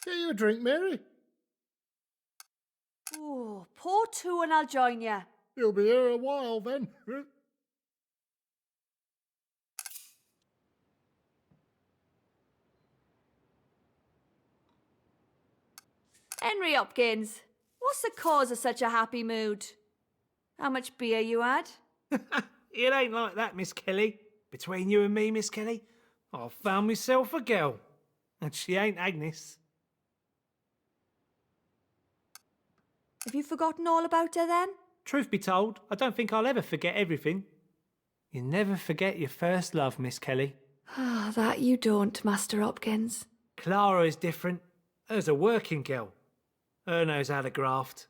Get you a drink, Mary. Oh, pour two and I'll join you. You'll be here a while then. Henry Hopkins, what's the cause of such a happy mood? How much beer you had? It ain't like that, Miss Kelly. Between you and me, Miss Kelly, I've found myself a girl. And she ain't Agnes. Have you forgotten all about her then? Truth be told, I don't think I'll ever forget everything. You never forget your first love, Miss Kelly. Ah, that you don't, Master Hopkins. Clara is different. Her's a working girl. Her knows how to graft.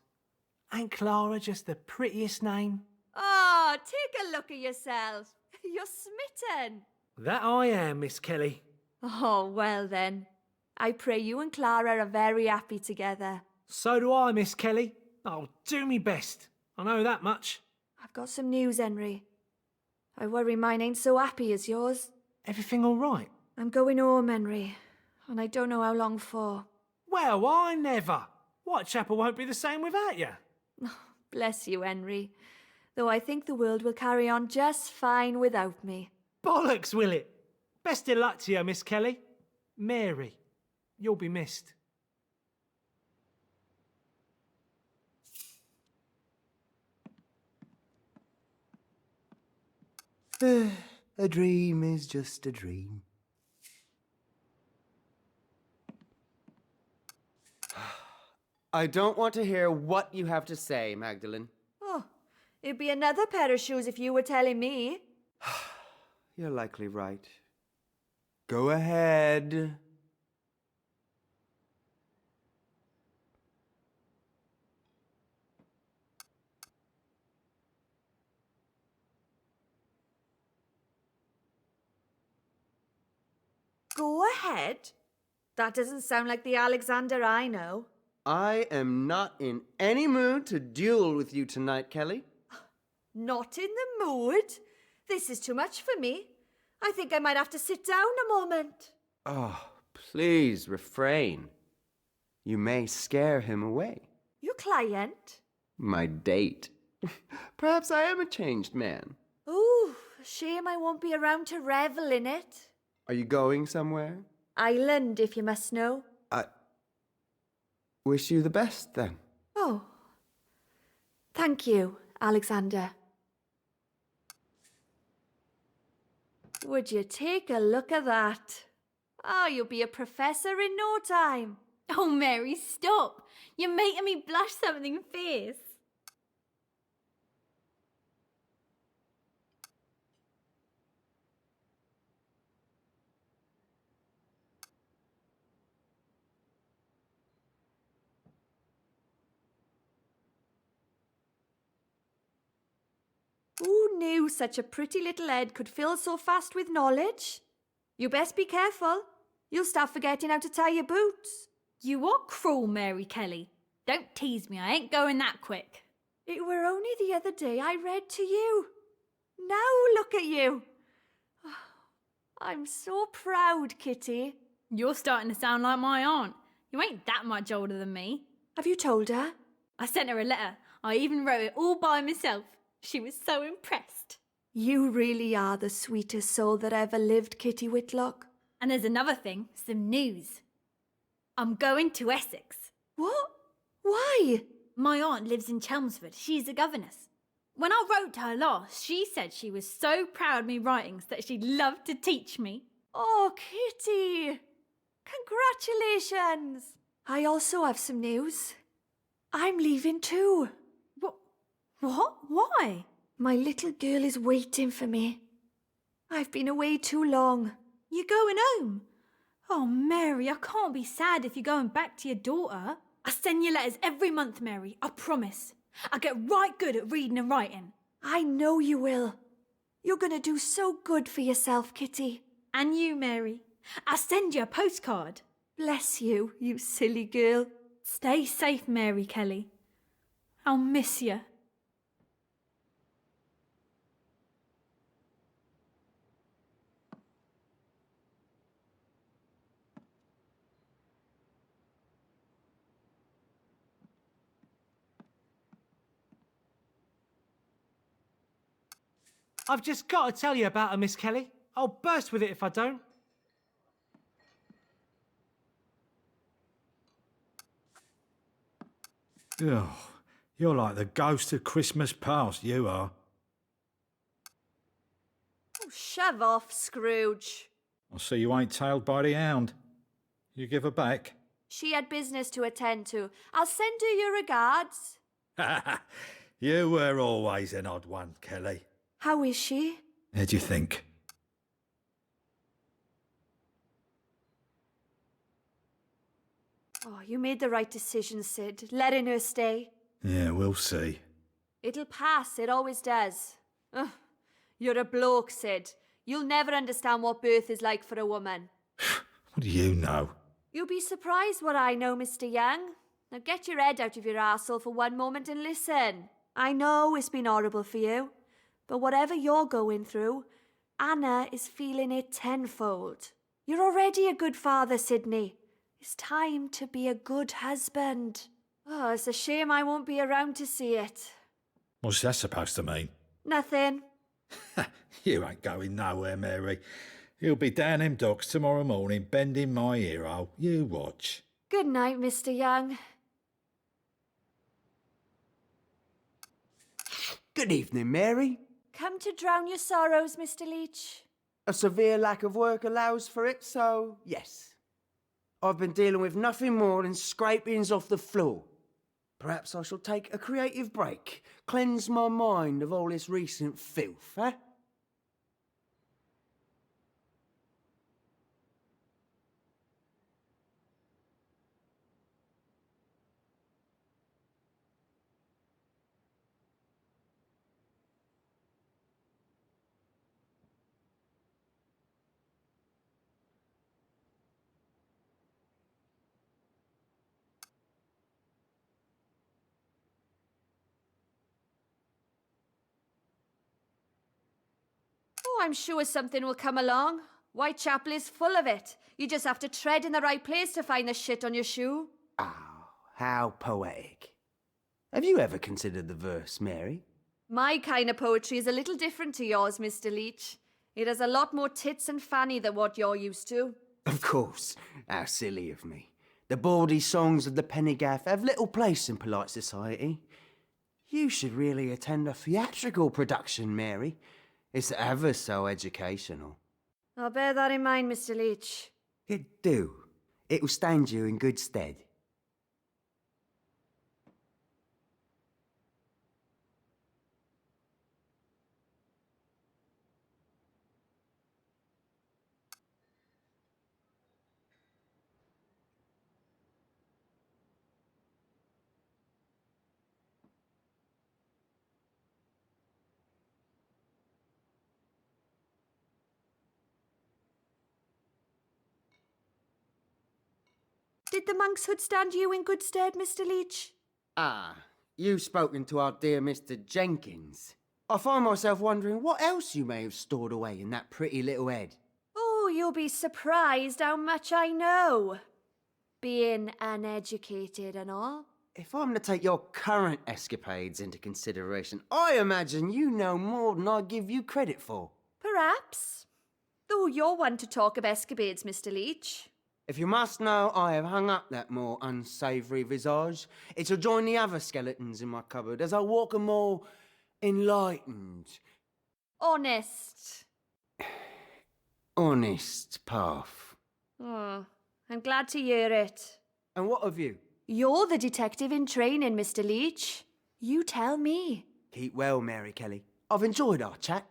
Ain't Clara just the prettiest name? Oh, take a look at yourself. You're smitten. That I am, Miss Kelly. Oh, well then. I pray you and Clara are very happy together. So do I, Miss Kelly. I'll do me best. I know that much. I've got some news, Henry. I worry mine ain't so happy as yours. Everything all right? I'm going home, Henry, and I don't know how long for. Well, I never. Whitechapel won't be the same without you. Bless you, Henry. Though I think the world will carry on just fine without me. Bollocks, will it? Best of luck to you, Miss Kelly. Mary, you'll be missed. A dream is just a dream. I don't want to hear what you have to say, Magdalene. Oh, it'd be another pair of shoes if you were telling me. You're likely right. Go ahead. Go ahead. That doesn't sound like the Alexander I know. I am not in any mood to duel with you tonight, Kelly. Not in the mood? This is too much for me. I think I might have to sit down a moment. Oh, please refrain. You may scare him away. Your client? My date. Perhaps I am a changed man. Ooh, shame I won't be around to revel in it. Are you going somewhere? Ireland, if you must know. I wish you the best, then. Oh. Thank you, Alexander. Would you take a look at that? Ah, you'll be a professor in no time. Oh, Mary, stop. You're making me blush something fierce. Who knew such a pretty little head could fill so fast with knowledge? You best be careful. You'll start forgetting how to tie your boots. You are cruel, Mary Kelly. Don't tease me, I ain't going that quick. It were only the other day I read to you. Now look at you. I'm so proud, Kitty. You're starting to sound like my aunt. You ain't that much older than me. Have you told her? I sent her a letter. I even wrote it all by myself. She was so impressed. You really are the sweetest soul that ever lived, Kitty Whitlock. And there's another thing, some news. I'm going to Essex. What? Why? My aunt lives in Chelmsford. She's a governess. When I wrote to her last, she said she was so proud of me writings that she'd love to teach me. Oh, Kitty! Congratulations! I also have some news. I'm leaving too. What? Why? My little girl is waiting for me. I've been away too long. You're going home? Oh, Mary, I can't be sad if you're going back to your daughter. I send you letters every month, Mary, I promise. I get right good at reading and writing. I know you will. You're going to do so good for yourself, Kitty. And you, Mary. I'll send you a postcard. Bless you, you silly girl. Stay safe, Mary Kelly. I'll miss you. I've just got to tell you about her, Miss Kelly. I'll burst with it if I don't. Oh, you're like the ghost of Christmas past, you are. Oh, shove off, Scrooge. I see you ain't tailed by the hound. You give her back? She had business to attend to. I'll send her your regards. You were always an odd one, Kelly. How is she? How do you think? Oh, you made the right decision, Sid, letting her stay. Yeah, we'll see. It'll pass, it always does. Ugh, you're a bloke, Sid. You'll never understand what birth is like for a woman. What do you know? You'll be surprised what I know, Mr. Young. Now get your head out of your arsehole for one moment and listen. I know it's been horrible for you, but whatever you're going through, Anna is feeling it tenfold. You're already a good father, Sydney. It's time to be a good husband. Oh, it's a shame I won't be around to see it. What's that supposed to mean? Nothing. You ain't going nowhere, Mary. He'll be down them docks tomorrow morning bending my ear hole. You watch. Good night, Mr. Young. Good evening, Mary. Come to drown your sorrows, Mr. Leach. A severe lack of work allows for it, so yes. I've been dealing with nothing more than scrapings off the floor. Perhaps I shall take a creative break, cleanse my mind of all this recent filth, eh? Oh, I'm sure something will come along. Whitechapel is full of it. You just have to tread in the right place to find the shit on your shoe. Oh, how poetic. Have you ever considered the verse, Mary? My kind of poetry is a little different to yours, Mr. Leach. It has a lot more tits and fanny than what you're used to. Of course. How silly of me. The bawdy songs of the pennygaff have little place in polite society. You should really attend a theatrical production, Mary. It's ever so educational. I'll bear that in mind, Mr. Leach. It do. It will stand you in good stead. Did the monkshood stand you in good stead, Mr. Leach? Ah, you've spoken to our dear Mr. Jenkins. I find myself wondering what else you may have stored away in that pretty little head. Oh, you'll be surprised how much I know. Being uneducated and all. If I'm to take your current escapades into consideration, I imagine you know more than I give you credit for. Perhaps. Though you're one to talk of escapades, Mr. Leach. If you must know, I have hung up that more unsavoury visage. It'll join the other skeletons in my cupboard as I walk a more enlightened, Honest. honest path. Oh, I'm glad to hear it. And what of you? You're the detective in training, Mr. Leach. You tell me. Keep well, Mary Kelly. I've enjoyed our chat.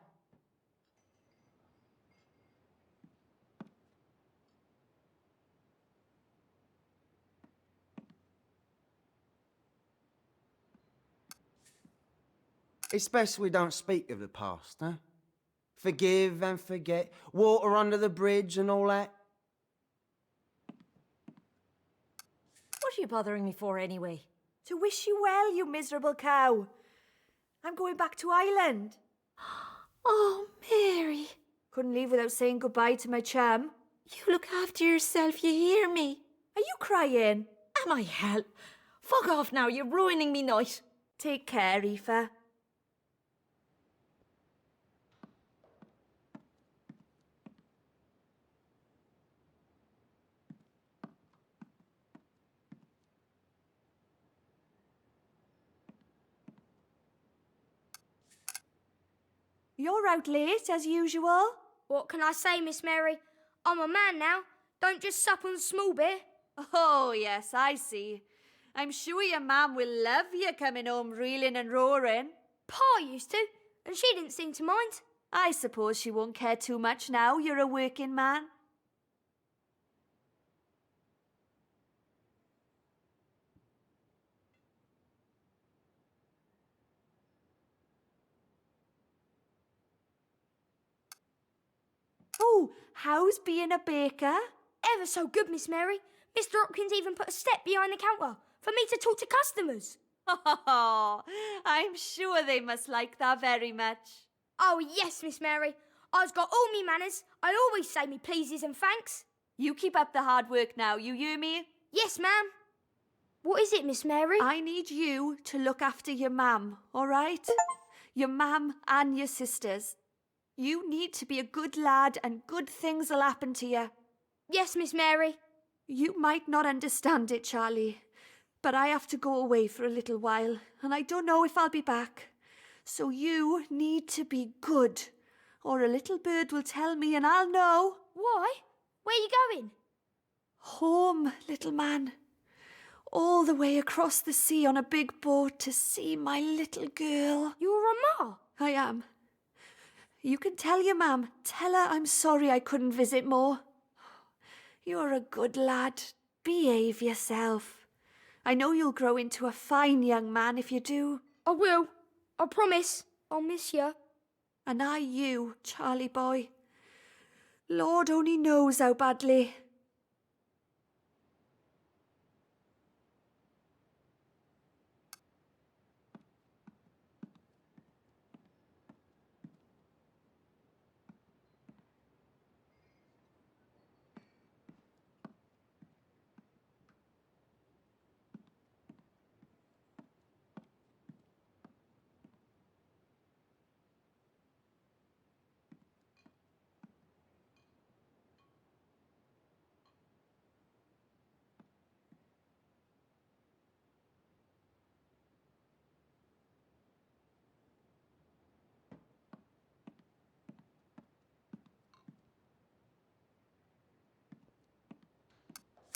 It's best we don't speak of the past, huh? Forgive and forget, water under the bridge and all that. What are you bothering me for anyway? To wish you well, you miserable cow. I'm going back to Ireland. Oh, Mary, Couldn't leave without saying goodbye to my chum. you look after yourself, you hear me? Are you crying? Am I hell? Fuck off now, you're ruining me night. Take care, Aoife. You're out late, as usual. What can I say, Miss Mary? I'm a man now. Don't just sup on small beer. Oh, yes, I see. I'm sure your mam will love you coming home reeling and roaring. Pa used to, and she didn't seem to mind. I suppose she won't care too much now you're a working man. Oh, how's being a baker? Ever so good, Miss Mary. Mr. Hopkins even put a step behind the counter for me to talk to customers. Oh, I'm sure they must like that very much. Oh, yes, Miss Mary. I's got all me manners. I always say me pleases and thanks. You keep up the hard work now, you hear me? Yes, ma'am. What is it, Miss Mary? I need you to look after your mam, all right? Your mam and your sisters. You need to be a good lad and good things'll happen to you. Yes, Miss Mary. You might not understand it, Charlie, but I have to go away for a little while, and I don't know if I'll be back. So you need to be good, or a little bird will tell me and I'll know. Why? Where you going? Home, little man. All the way across the sea on a big boat to see my little girl. You're a ma. I am. You can tell your mam. Tell her I'm sorry I couldn't visit more. You're a good lad. Behave yourself. I know you'll grow into a fine young man if you do. I will. I promise. I'll miss you. And I you, Charlie boy. Lord only knows how badly.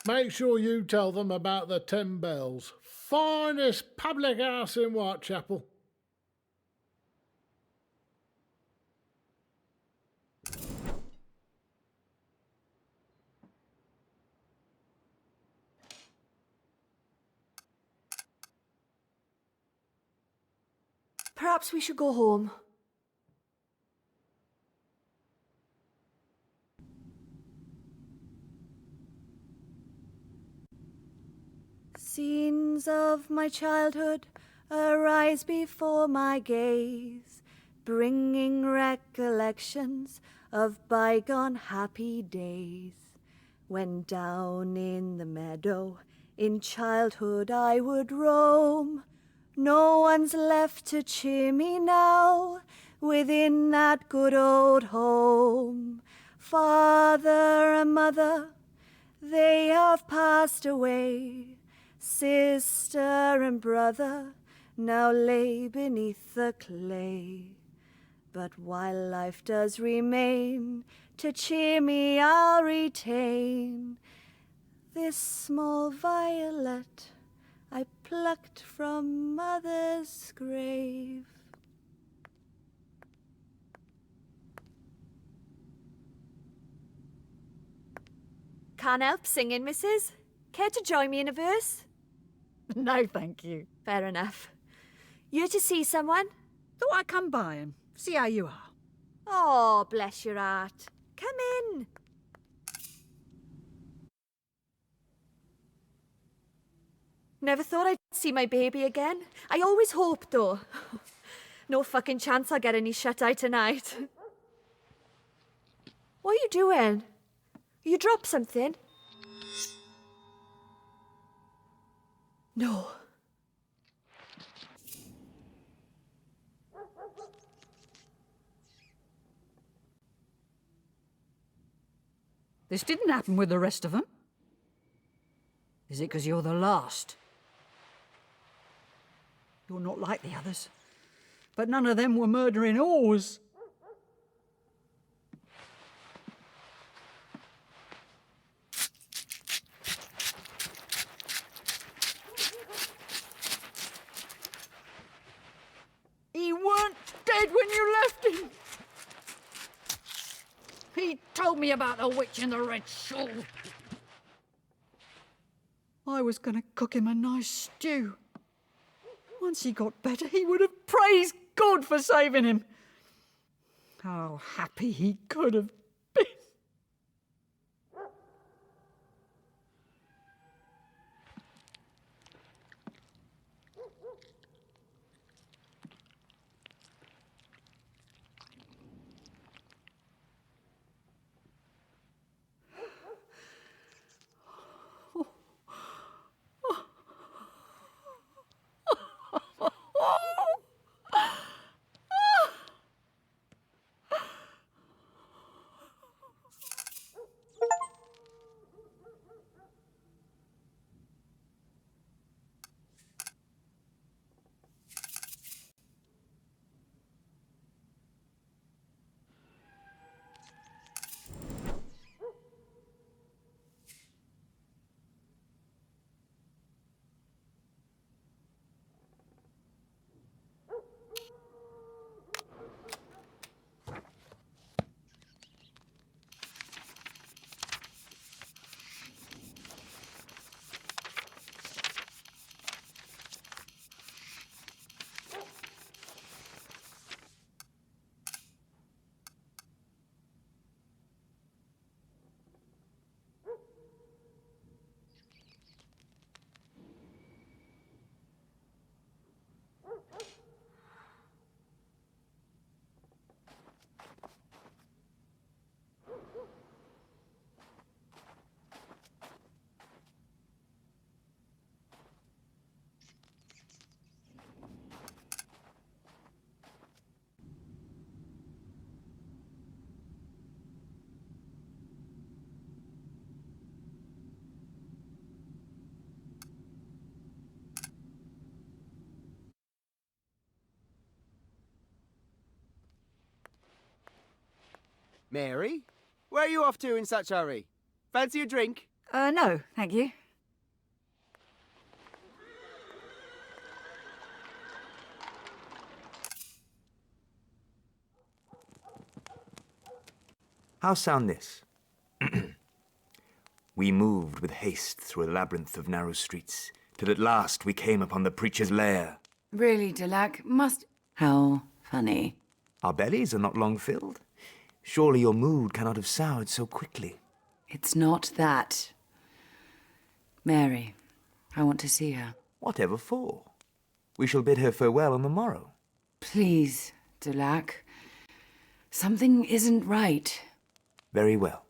Make sure you tell them about the 10 Bells. Finest public house in Whitechapel. Perhaps we should go home. Scenes of my childhood arise before my gaze, bringing recollections of bygone happy days. When down in the meadow in childhood I would roam, no one's left to cheer me now within that good old home. Father and mother, they have passed away. Sister and brother now lay beneath the clay. But while life does remain, to cheer me I'll retain this small violet I plucked from mother's grave. Can't help singing, missus. Care to join me in a verse? No, thank you. Fair enough. You to see someone? Thought I'd come by and see how you are. Oh, bless your heart. Come in. Never thought I'd see my baby again. I always hoped, though. No fucking chance I'll get any shut-eye tonight. What are you doing? You dropped something? No. This didn't happen with the rest of them. Is it because you're the last? You're not like the others. But none of them were murdering whores. me about the witch in the red shawl. I was going to cook him a nice stew. Once he got better, he would have praised God for saving him. How happy he could have been. Mary, where are you off to in such a hurry? Fancy a drink? No, thank you. How sound this? We moved with haste through a labyrinth of narrow streets, till at last we came upon the preacher's lair. Really, Dulac, must... How funny. Our bellies are not long filled. Surely your mood cannot have soured so quickly. It's not that. Mary, I want to see her. Whatever for? We shall bid her farewell on the morrow. Please, Dulac. Something isn't right. Very well.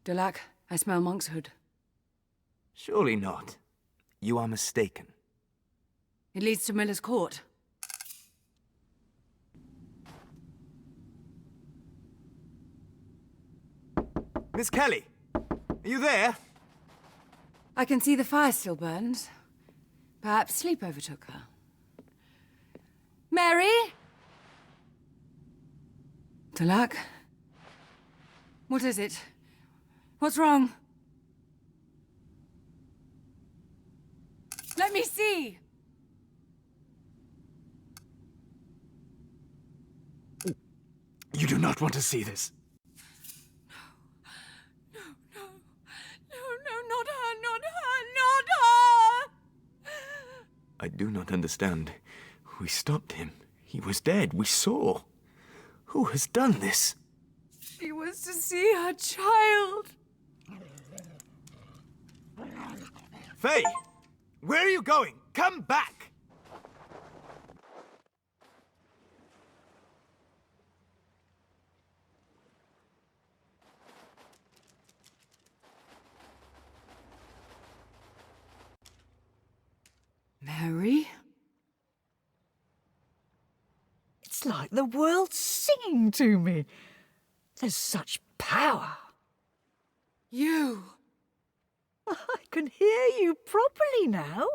Dulac, I smell monkshood. Surely not. You are mistaken. It leads to Miller's Court. Miss Kelly, are you there? I can see the fire still burns. Perhaps sleep overtook her. Mary? Dulac? What is it? What's wrong? Let me see! You do not want to see this. Not her, not her, not her! I do not understand. We stopped him. He was dead. We saw. Who has done this? She was to see her child. Faye! Where are you going? Come back! Mary? It's like the world's singing to me. There's such power. You! I can hear you properly now.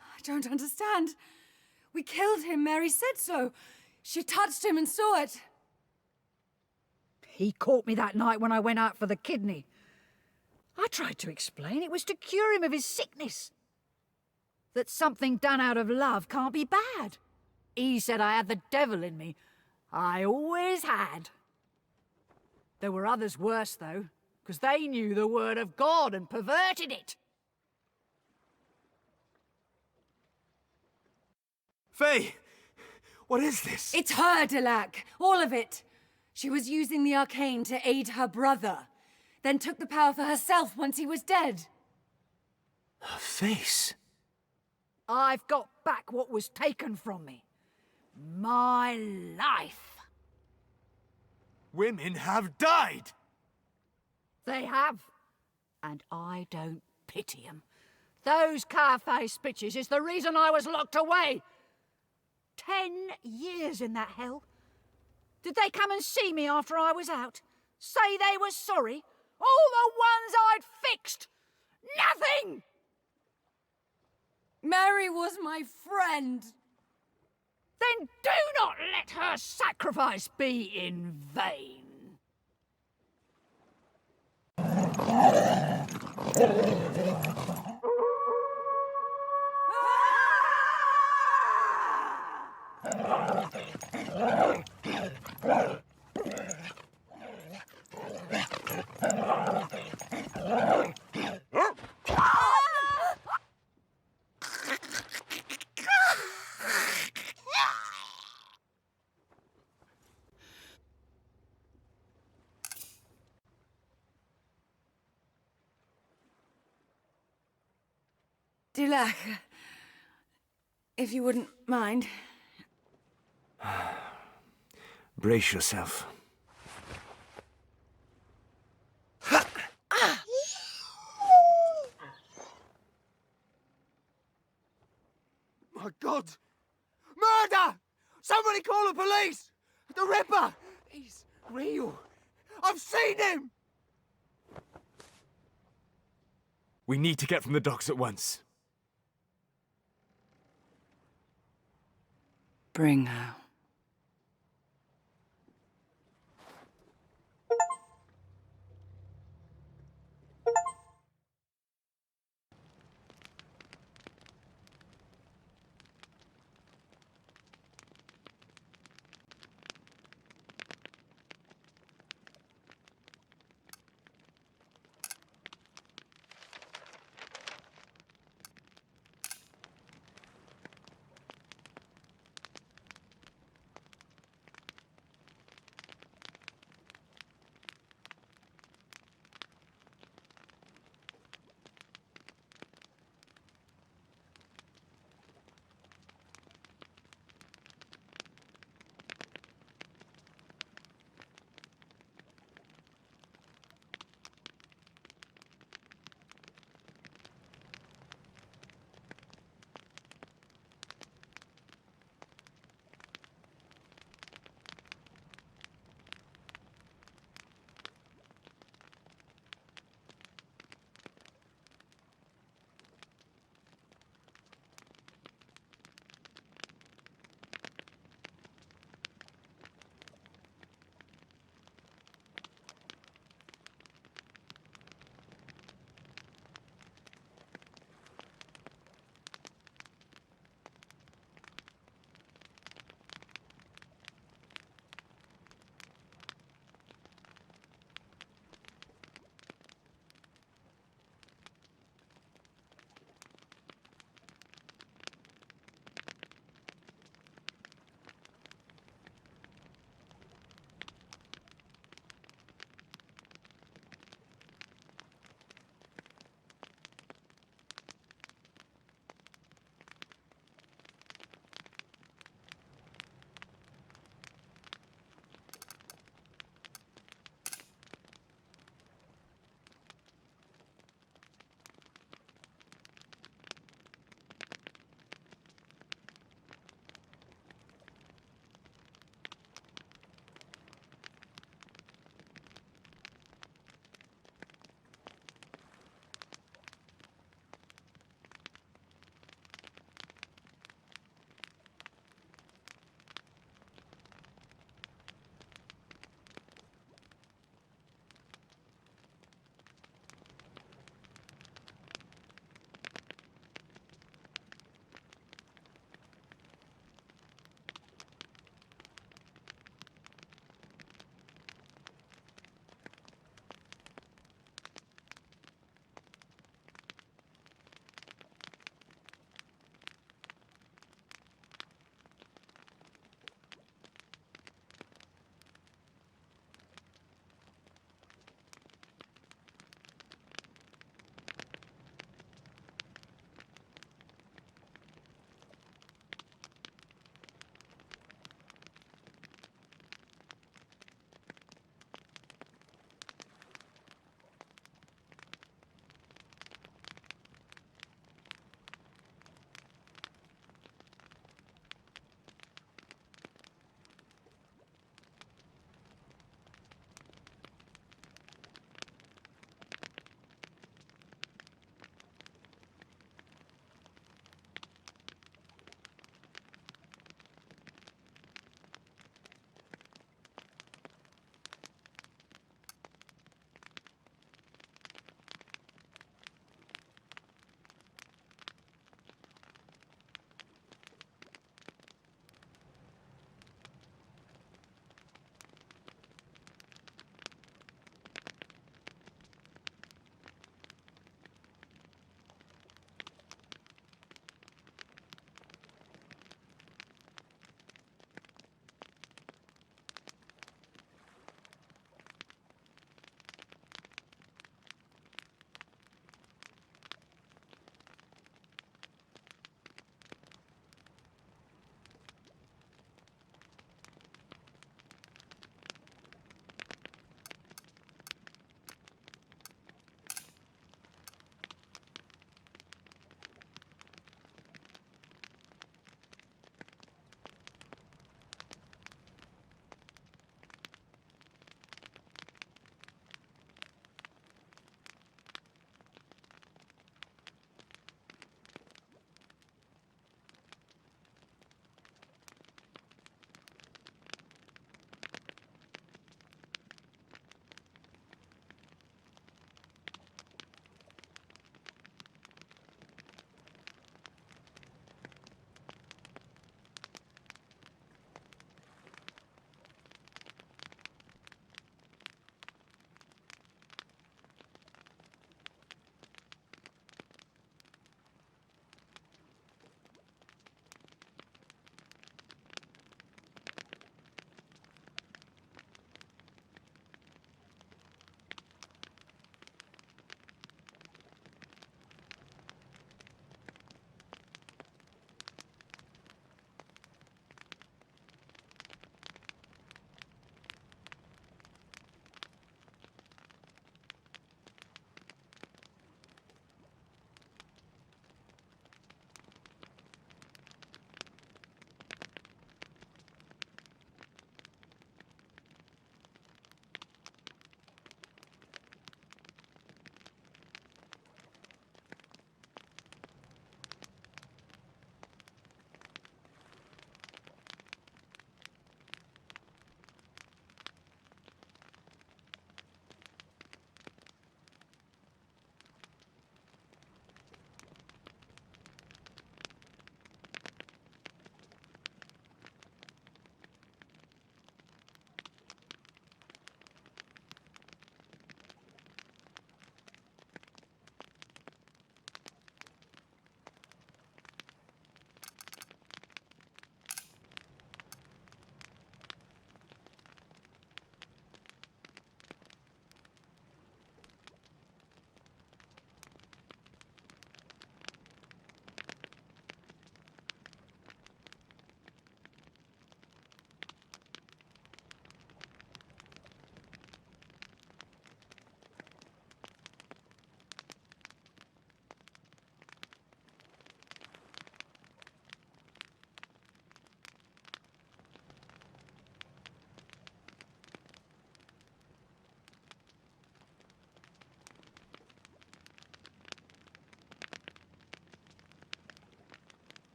I don't understand. We killed him, Mary said so. She touched him and saw it. He caught me that night when I went out for the kidney. I tried to explain it was to cure him of his sickness. That something done out of love can't be bad. He said I had the devil in me. I always had. There were others worse, though, because they knew the word of God and perverted it. Faye! What is this? It's her, Delac. All of it. She was using the arcane to aid her brother, then took the power for herself once he was dead. Her face. I've got back what was taken from me. My life. Women have died! They have. And I don't pity 'em. Those car-faced bitches is the reason I was locked away. 10 years in that hell. Did they come and see me after I was out? Say they were sorry? All the ones I'd fixed! Nothing! Mary was my friend. Then do not let her sacrifice be in vain. Delac, if you wouldn't mind. Brace yourself. My God! Murder! Somebody call the police! The Ripper! He's real. I've seen him! We need to get from the docks at once. Bring her.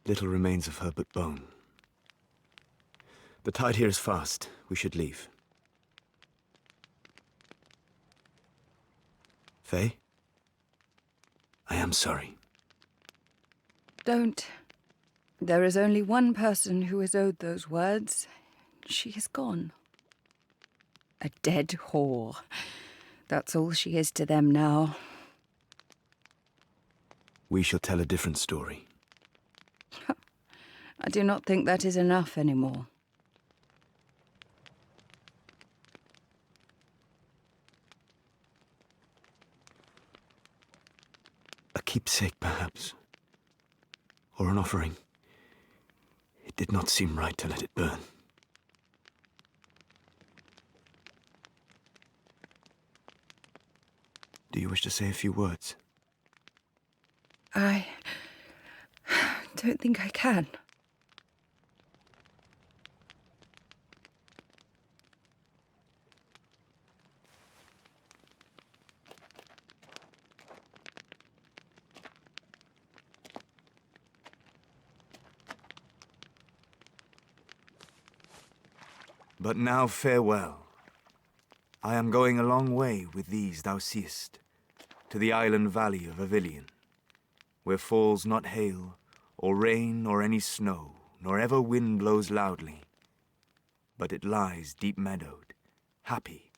Little remains of her but bone. The tide here is fast. We should leave. Faye? I am sorry. Don't. There is only one person who is owed those words. She is gone. A dead whore. That's all she is to them now. We shall tell a different story. I do not think that is enough anymore. A keepsake, perhaps. Or an offering. It did not seem right to let it burn. Do you wish to say a few words? I don't think I can. But now farewell. I am going a long way with these thou seest, to the island valley of Avilion, where falls not hail, or rain, or any snow, nor ever wind blows loudly. But it lies deep-meadowed, happy,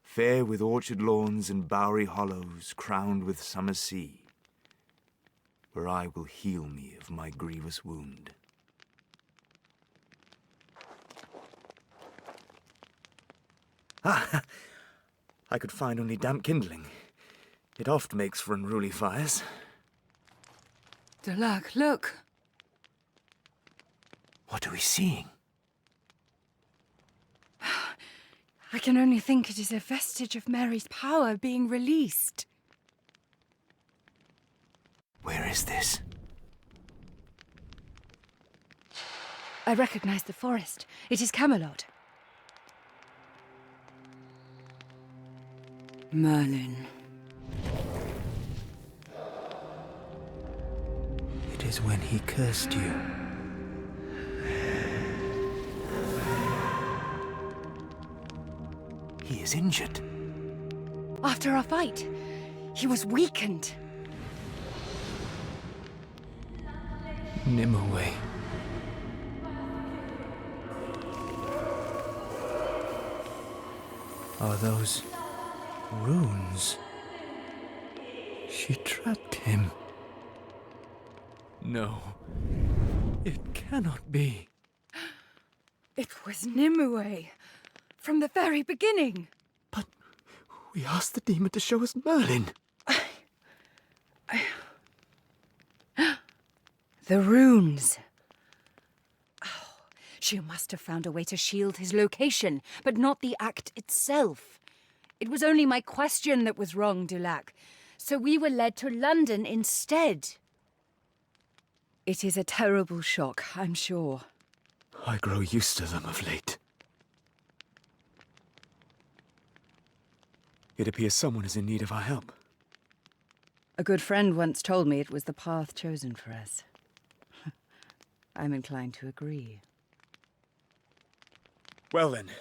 fair with orchard lawns and bowery hollows crowned with summer sea, where I will heal me of my grievous wound. Ah! I could find only damp kindling. It oft makes for unruly fires. Dulac, look. What are we seeing? I can only think it is a vestige of Mary's power being released. Where is this? I recognize the forest. It is Camelot. Merlin. It is when he cursed you. He is injured. After our fight, he was weakened. Nimue. Are those runes? She trapped him. No, it cannot be. It was Nimue, from the very beginning. But we asked the demon to show us Merlin. The runes. Oh, she must have found a way to shield his location, but not the act itself. It was only my question that was wrong, Dulac. So we were led to London instead. It is a terrible shock, I'm sure. I grow used to them of late. It appears someone is in need of our help. A good friend once told me it was the path chosen for us. I'm inclined to agree. Well then,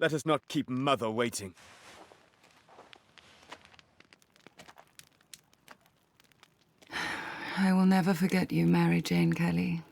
let us not keep Mother waiting. I will never forget you, Mary Jane Kelly.